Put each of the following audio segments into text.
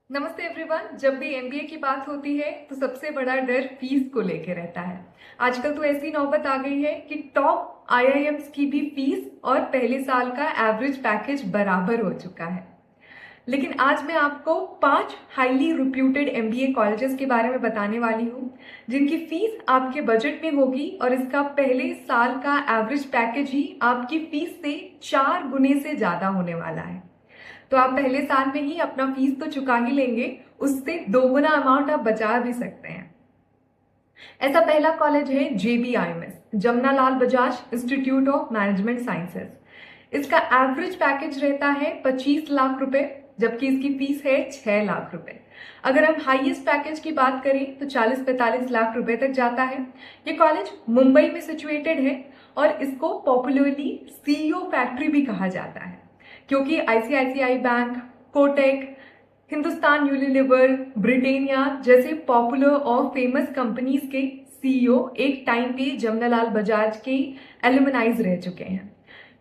नमस्ते एवरीवन। जब भी एमबीए की बात होती है तो सबसे बड़ा डर फीस को लेकर रहता है। आजकल तो ऐसी नौबत आ गई है कि टॉप आईआईएम्स की भी फीस और पहले साल का एवरेज पैकेज बराबर हो चुका है। लेकिन आज मैं आपको 5 हाईली रिप्यूटेड एमबीए कॉलेजेस के बारे में बताने वाली हूँ जिनकी फीस आपके बजट में होगी और इसका पहले साल का एवरेज पैकेज ही आपकी फीस से 4 गुने से ज्यादा होने वाला है। तो आप पहले साल में ही अपना फीस तो चुका ही लेंगे, उससे दोगुना अमाउंट आप बचा भी सकते हैं। ऐसा पहला कॉलेज है JBIMS, Jamnalal Bajaj institute of management sciences. इसका एवरेज पैकेज रहता है 25 लाख रुपए, जबकि इसकी फीस है 6 लाख रुपए। अगर हम हाईएस्ट पैकेज की बात करें तो 40-45 लाख रुपए तक जाता है। ये कॉलेज मुंबई में सिचुएटेड है और इसको पॉपुलरली सीईओ फैक्ट्री भी कहा जाता है, क्योंकि ICICI bank, Kotak, Hindustan Unilever, Britannia जैसे पॉपुलर और फेमस कंपनीज के सीईओ एक टाइम पे जमनालाल बजाज के एलुमनाइज रह चुके हैं।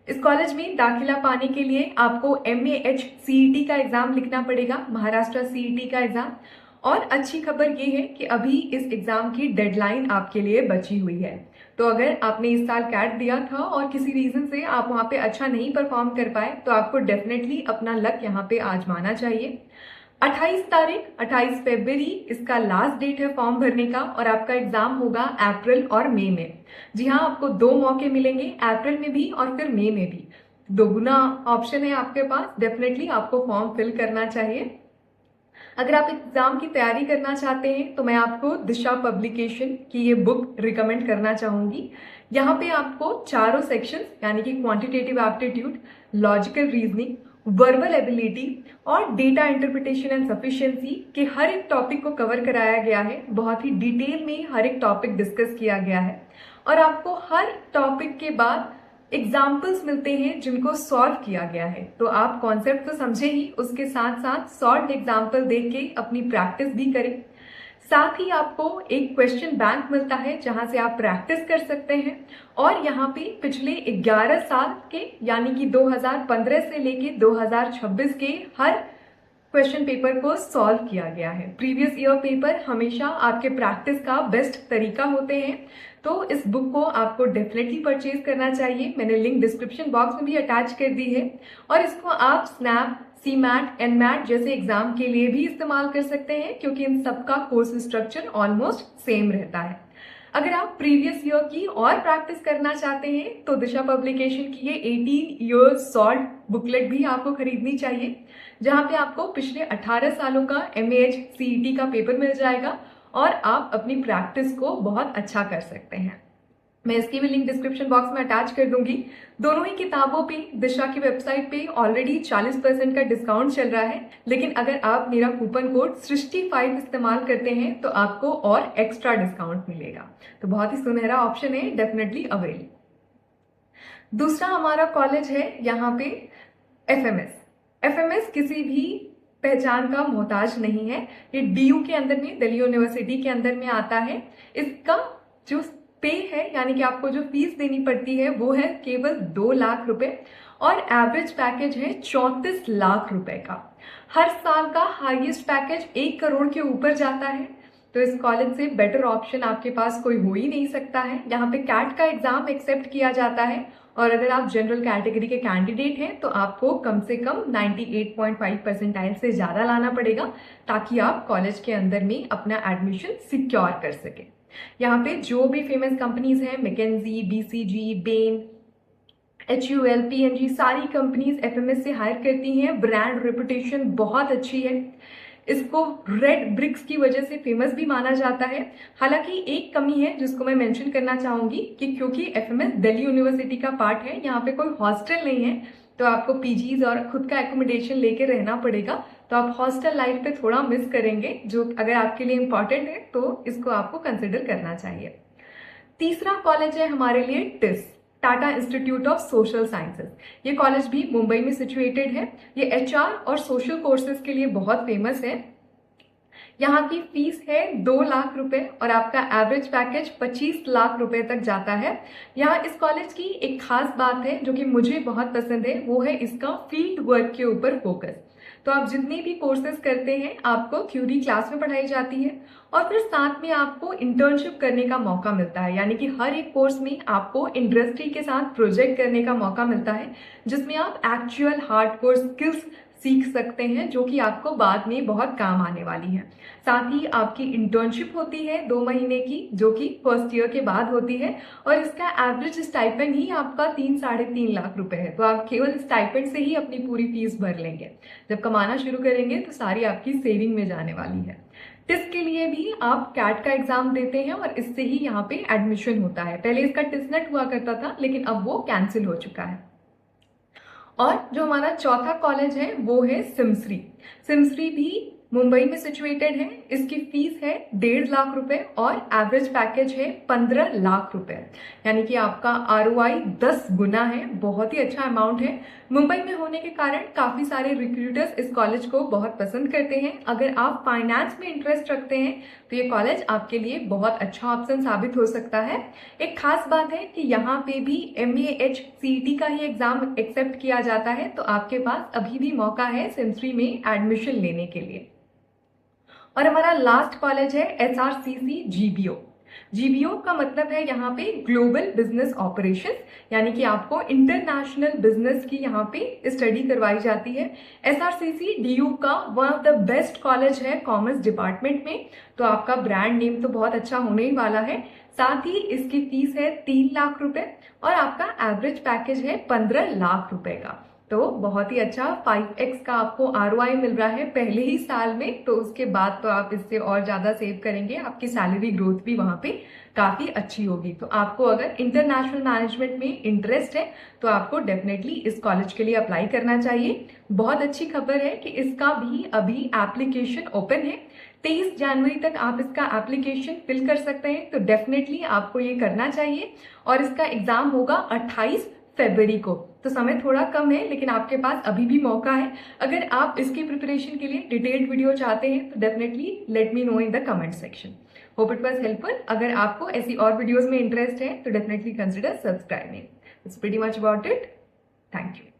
इस कॉलेज में दाखिला पाने के लिए आपको MAH CET का एग्जाम लिखना पड़ेगा, महाराष्ट्र CET का एग्जाम। और अच्छी खबर ये है कि अभी इस एग्जाम की डेडलाइन आपके लिए बची हुई है। तो अगर आपने इस साल कैट दिया था और किसी रीजन से आप वहां पे अच्छा नहीं परफॉर्म कर पाए तो आपको डेफिनेटली अपना लक यहाँ पे आजमाना चाहिए। 28 फरवरी इसका लास्ट डेट है फॉर्म भरने का और आपका एग्जाम होगा अप्रैल और मई में। जी हाँ, आपको 2 मौके मिलेंगे, अप्रैल में भी और फिर मई में भी। दोगुना ऑप्शन है आपके पास, डेफिनेटली आपको फॉर्म फिल करना चाहिए। अगर आप एग्जाम की तैयारी करना चाहते हैं तो मैं आपको दिशा पब्लिकेशन की ये बुक रिकमेंड करना चाहूंगी। यहाँ पे आपको चारों सेक्शंस यानी कि quantitative aptitude, logical reasoning, verbal ability और डेटा इंटरप्रिटेशन एंड सफिशिएंसी के हर एक टॉपिक को कवर कराया गया है। बहुत ही डिटेल में हर एक टॉपिक डिस्कस किया गया है और आपको हर टॉपिक के बाद एग्जाम्पल्स मिलते हैं जिनको सॉल्व किया गया है। तो आप कॉन्सेप्ट तो समझे ही, उसके साथ साथ सॉल्व एग्जाम्पल देख के अपनी प्रैक्टिस भी करें। साथ ही आपको एक क्वेश्चन बैंक मिलता है जहां से आप प्रैक्टिस कर सकते हैं और यहाँ पे पिछले 11 साल के यानी कि 2015 से लेके 2026 के हर क्वेश्चन पेपर को सॉल्व किया गया है। प्रीवियस ईयर पेपर हमेशा आपके प्रैक्टिस का बेस्ट तरीका होते हैं, तो इस बुक को आपको डेफिनेटली परचेज करना चाहिए। मैंने लिंक डिस्क्रिप्शन बॉक्स में भी अटैच कर दी है और इसको आप स्नैप, CMAT, NMAT जैसे एग्जाम के लिए भी इस्तेमाल कर सकते हैं, क्योंकि इन सबका कोर्स स्ट्रक्चर ऑलमोस्ट सेम रहता है। अगर आप प्रीवियस ईयर की और प्रैक्टिस करना चाहते हैं तो दिशा पब्लिकेशन की ये 18 ईयर्स सॉल्व बुकलेट भी आपको खरीदनी चाहिए, जहां पे आपको पिछले 18 सालों का MAH CET का पेपर मिल जाएगा और आप अपनी प्रैक्टिस को बहुत अच्छा कर सकते हैं। मैं इसकी भी लिंक डिस्क्रिप्शन बॉक्स में अटैच कर दूंगी। दोनों ही किताबों पे दिशा की वेबसाइट पे ऑलरेडी 40% का डिस्काउंट चल रहा है, लेकिन अगर आप मेरा कूपन कोड सृष्टि5 इस्तेमाल करते हैं तो आपको और एक्स्ट्रा डिस्काउंट मिलेगा। तो बहुत ही सुनहरा ऑप्शन है, डेफिनेटली अवेल। दूसरा हमारा कॉलेज है यहाँ पे FMS किसी भी पहचान का मोहताज नहीं है। ये DU के अंदर में, दिल्ली यूनिवर्सिटी के अंदर में आता है। इसका जो पे है यानी कि आपको जो फीस देनी पड़ती है वो है केवल 2 लाख रुपए और एवरेज पैकेज है 34 लाख रुपए का। हर साल का हाईएस्ट पैकेज 1 करोड़ के ऊपर जाता है, तो इस कॉलेज से बेटर ऑप्शन आपके पास कोई हो ही नहीं सकता है। यहाँ पे कैट का एग्जाम एक्सेप्ट किया जाता है और अगर आप जनरल कैटेगरी के कैंडिडेट हैं तो आपको कम से कम 98.5 परसेंटाइल से ज्यादा लाना पड़ेगा ताकि आप कॉलेज के अंदर में अपना एडमिशन सिक्योर कर सके। यहाँ पे जो भी फेमस कंपनीज हैं, McKinsey, BCG, Bain, HUL, PNG, सारी कंपनीज FMS से हायर करती हैं। ब्रांड रेपुटेशन बहुत अच्छी है। इसको रेड ब्रिक्स की वजह से फेमस भी माना जाता है। हालांकि एक कमी है जिसको मैं मेंशन करना चाहूंगी कि क्योंकि FMS दिल्ली यूनिवर्सिटी का पार्ट है, यहाँ पे कोई हॉस्टल नहीं है, तो आपको PGs और खुद का एकोमोडेशन लेके रहना पड़ेगा। तो आप हॉस्टल लाइफ पे थोड़ा मिस करेंगे, जो अगर आपके लिए इंपॉर्टेंट है तो इसको आपको कंसिडर करना चाहिए। तीसरा कॉलेज है हमारे लिए TISS, Tata institute of social sciences. ये कॉलेज भी मुंबई में सिचुएटेड है। ये HR और सोशल कोर्सेज के लिए बहुत फेमस है। यहाँ की फीस है 2 लाख रुपए और आपका एवरेज पैकेज 25 लाख रुपए तक जाता है। यहाँ इस कॉलेज की एक खास बात है जो कि मुझे बहुत पसंद है, वो है इसका फील्ड वर्क के ऊपर फोकस। तो आप जितने भी कोर्सेज करते हैं आपको थ्योरी क्लास में पढ़ाई जाती है और फिर साथ में आपको इंटर्नशिप करने का मौका मिलता है, यानी कि हर एक कोर्स में आपको इंडस्ट्री के साथ प्रोजेक्ट करने का मौका मिलता है जिसमें आप एक्चुअल हार्डकोर स्किल्स सीख सकते हैं जो कि आपको बाद में बहुत काम आने वाली है। साथ ही आपकी इंटर्नशिप होती है 2 महीने की, जो कि फर्स्ट ईयर के बाद होती है और इसका एवरेज स्टाइपेंड ही आपका 3-3.5 लाख रुपए है। तो आप केवल स्टाइपेंड से ही अपनी पूरी फीस भर लेंगे। जब कमाना शुरू करेंगे तो सारी आपकी सेविंग में जाने वाली है। टिस के लिए भी आप कैट का एग्जाम देते हैं और इससे ही यहाँ पे एडमिशन होता है। पहले इसका टिसनेट हुआ करता था लेकिन अब वो कैंसिल हो चुका है। और जो हमारा चौथा कॉलेज है वो है सिमश्री। सिमश्री भी मुंबई में सिचुएटेड है। इसकी फीस है 1.5 लाख रुपए और एवरेज पैकेज है 15 लाख रुपए, यानी कि आपका ROI 10 गुना है। बहुत ही अच्छा अमाउंट है। मुंबई में होने के कारण काफी सारे रिक्रूटर्स इस कॉलेज को बहुत पसंद करते हैं। अगर आप फाइनेंस में इंटरेस्ट रखते हैं तो ये कॉलेज आपके लिए बहुत अच्छा ऑप्शन साबित हो सकता है। एक खास बात है कि यहाँ पे भी MAH CET का ही एग्जाम एक्सेप्ट किया जाता है, तो आपके पास अभी भी मौका है सिमश्री में एडमिशन लेने के लिए। और हमारा लास्ट कॉलेज है SRCC GBO। GBO का मतलब है यहाँ पे ग्लोबल बिजनेस ऑपरेशंस, यानी कि आपको इंटरनेशनल बिजनेस की यहाँ पे स्टडी करवाई जाती है। SRCC DU का one of the best college है कॉमर्स डिपार्टमेंट में, तो आपका ब्रांड नेम तो बहुत अच्छा होने ही वाला है। साथ ही इसकी फीस है 3 लाख रुपए और आपका एवरेज पैकेज है 15 लाख रुपए का। तो बहुत ही अच्छा 5x का आपको ROI मिल रहा है पहले ही साल में। तो उसके बाद तो आप इससे और ज्यादा सेव करेंगे, आपकी सैलरी ग्रोथ भी वहां पे काफी अच्छी होगी। तो आपको अगर इंटरनेशनल मैनेजमेंट में इंटरेस्ट है तो आपको डेफिनेटली इस कॉलेज के लिए अप्लाई करना चाहिए। बहुत अच्छी खबर है कि इसका भी अभी एप्लीकेशन ओपन है। 23 जनवरी तक आप इसका एप्लीकेशन फिल कर सकते हैं, तो डेफिनेटली आपको ये करना चाहिए। और इसका एग्जाम होगा 28 फरवरी को, तो समय थोड़ा कम है लेकिन आपके पास अभी भी मौका है। अगर आप इसकी प्रिपरेशन के लिए डिटेल्ड वीडियो चाहते हैं तो definitely let me know in the comment section. Hope it was helpful. अगर आपको ऐसी और वीडियोस में इंटरेस्ट है तो definitely consider subscribing. It's pretty much about it. Thank you.